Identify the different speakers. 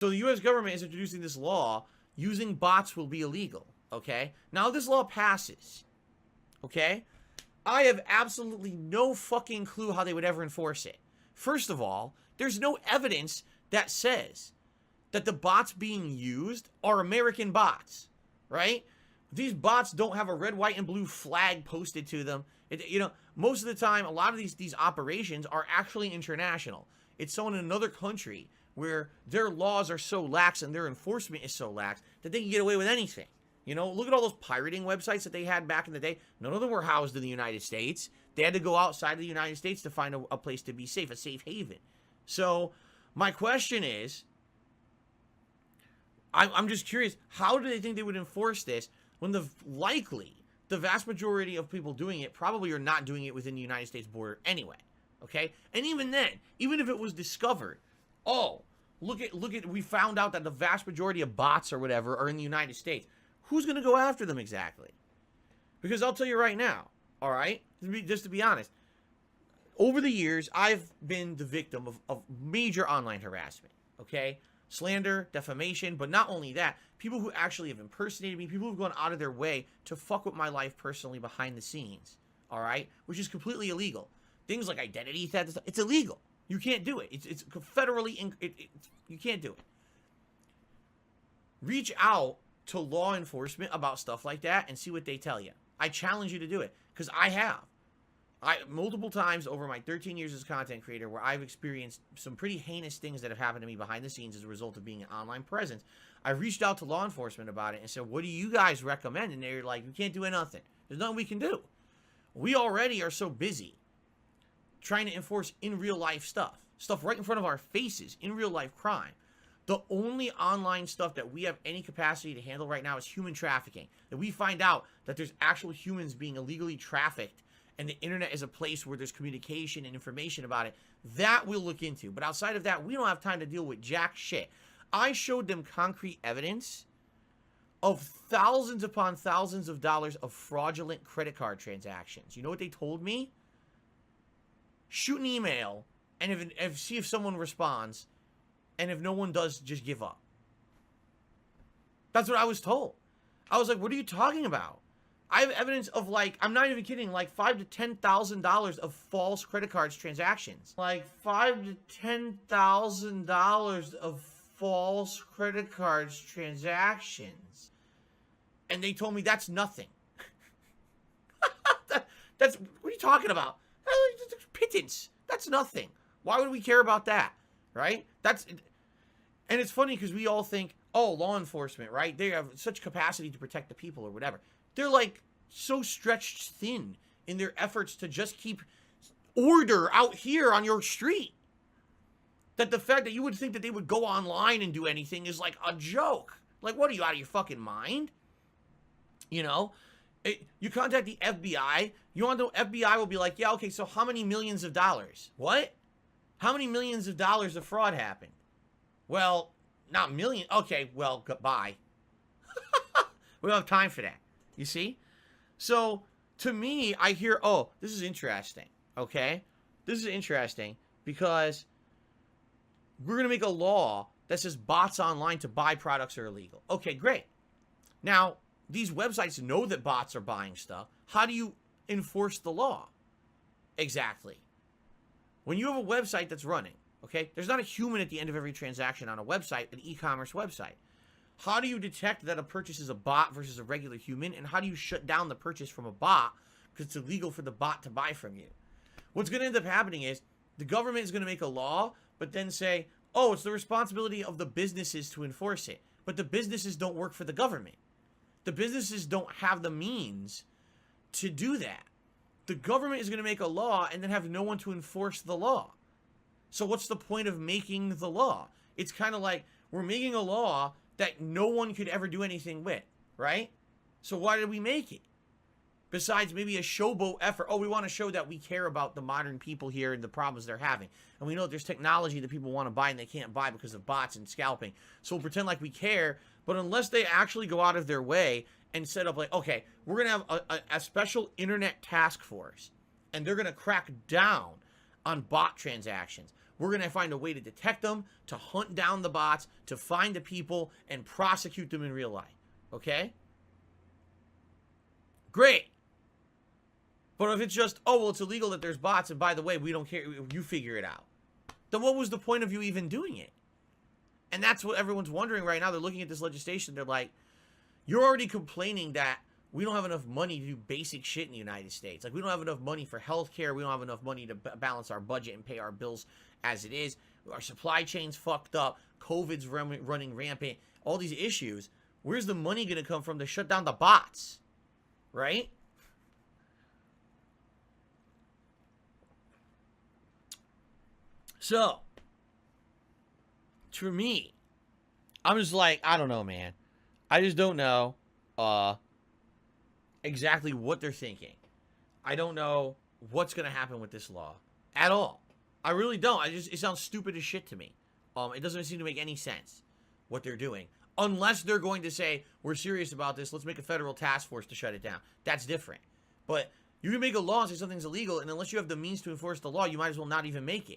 Speaker 1: So the U.S. government is introducing this law, using bots will be illegal, okay? Now this law passes, okay? I have absolutely no fucking clue how they would ever enforce it. First of all, there's no evidence that says that the bots being used are American bots, right? These bots don't have a red, white, and blue flag posted to them. Most of the time, a lot of these operations are actually international. It's someone in another country where their laws are so lax and their enforcement is so lax that they can get away with anything. Look at all those pirating websites that they had back in the day. None of them were housed in the United States. They had to go outside of the United States to find a place to be safe, a safe haven. So my question is, I'm just curious, how do they think they would enforce this when the vast majority of people doing it probably are not doing it within the United States border anyway, okay? And even then, even if it was discovered, look at, we found out that the vast majority of bots or whatever are in the United States. Who's going to go after them exactly? Because I'll tell you right now, all right, just to be honest, over the years, I've been the victim of major online harassment, okay? Slander, defamation, but not only that, people who actually have impersonated me, people who've gone out of their way to fuck with my life personally behind the scenes, all right? Which is completely illegal. Things like identity theft, it's illegal. You can't do it. It's federally, you can't do it. Reach out to law enforcement about stuff like that and see what they tell you. I challenge you to do it, because I have. Multiple times over my 13 years as a content creator, where I've experienced some pretty heinous things that have happened to me behind the scenes as a result of being an online presence. I reached out to law enforcement about it and said, what do you guys recommend? And they're like, we can't do nothing. There's nothing we can do. We already are so busy trying to enforce in real life stuff right in front of our faces, in real life crime. The only online stuff that we have any capacity to handle right now is human trafficking. That we find out that there's actual humans being illegally trafficked, and the internet is a place where there's communication and information about it. That we'll look into. But outside of that, we don't have time to deal with jack shit. I showed them concrete evidence of thousands upon thousands of dollars of fraudulent credit card transactions. You know what they told me? Shoot an email and see if someone responds. And if no one does, just give up. That's what I was told. I was like, what are you talking about? I have evidence of, like, I'm not even kidding, like $5,000 to $10,000 of false credit cards transactions. Like $5,000 to $10,000 of false credit cards transactions. And they told me that's nothing. That's, what are you talking about? Pittance. That's nothing. Why would we care about that? Right? And it's funny because we all think, oh, law enforcement, right? They have such capacity to protect the people or whatever. They're like so stretched thin in their efforts to just keep order out here on your street that the fact that you would think that they would go online and do anything is like a joke. Like, what are you, out of your fucking mind? You contact the FBI, you want to know, FBI will be like, yeah, okay, so how many millions of dollars? What? How many millions of dollars of fraud happened? Well, not million. Okay, well, goodbye. We don't have time for that. You see? So, to me, I hear, oh, this is interesting. Okay? This is interesting because we're going to make a law that says bots online to buy products are illegal. Okay, great. Now, these websites know that bots are buying stuff. How do you enforce the law? Exactly. When you have a website that's running, okay, there's not a human at the end of every transaction on a website, an e-commerce website. How do you detect that a purchase is a bot versus a regular human? And how do you shut down the purchase from a bot because it's illegal for the bot to buy from you? What's going to end up happening is the government is going to make a law, but then say, oh, it's the responsibility of the businesses to enforce it. But the businesses don't work for the government. The businesses don't have the means to do that. The government is going to make a law and then have no one to enforce the law. So what's the point of making the law? It's kind of like we're making a law that no one could ever do anything with, right? So why did we make it? Besides maybe a showboat effort. Oh, we want to show that we care about the modern people here and the problems they're having. And we know there's technology that people want to buy and they can't buy because of bots and scalping. So we'll pretend like we care. But unless they actually go out of their way and set up like, okay, we're going to have a special internet task force. And they're going to crack down on bot transactions. We're going to find a way to detect them, to hunt down the bots, to find the people, and prosecute them in real life. Okay? Great. But if it's just, oh, well, it's illegal that there's bots, and by the way, we don't care, you figure it out, then what was the point of you even doing it? And that's what everyone's wondering right now. They're looking at this legislation. They're like, you're already complaining that we don't have enough money to do basic shit in the United States. Like, we don't have enough money for healthcare. We don't have enough money to balance our budget and pay our bills as it is. Our supply chain's fucked up. COVID's running rampant. All these issues. Where's the money going to come from to shut down the bots? Right? So, for me, I'm just like, I don't know, man. I just don't know exactly what they're thinking. I don't know what's going to happen with this law at all. I really don't. It sounds stupid as shit to me. It doesn't seem to make any sense what they're doing. Unless they're going to say, we're serious about this, let's make a federal task force to shut it down. That's different. But you can make a law and say something's illegal, and unless you have the means to enforce the law, you might as well not even make it.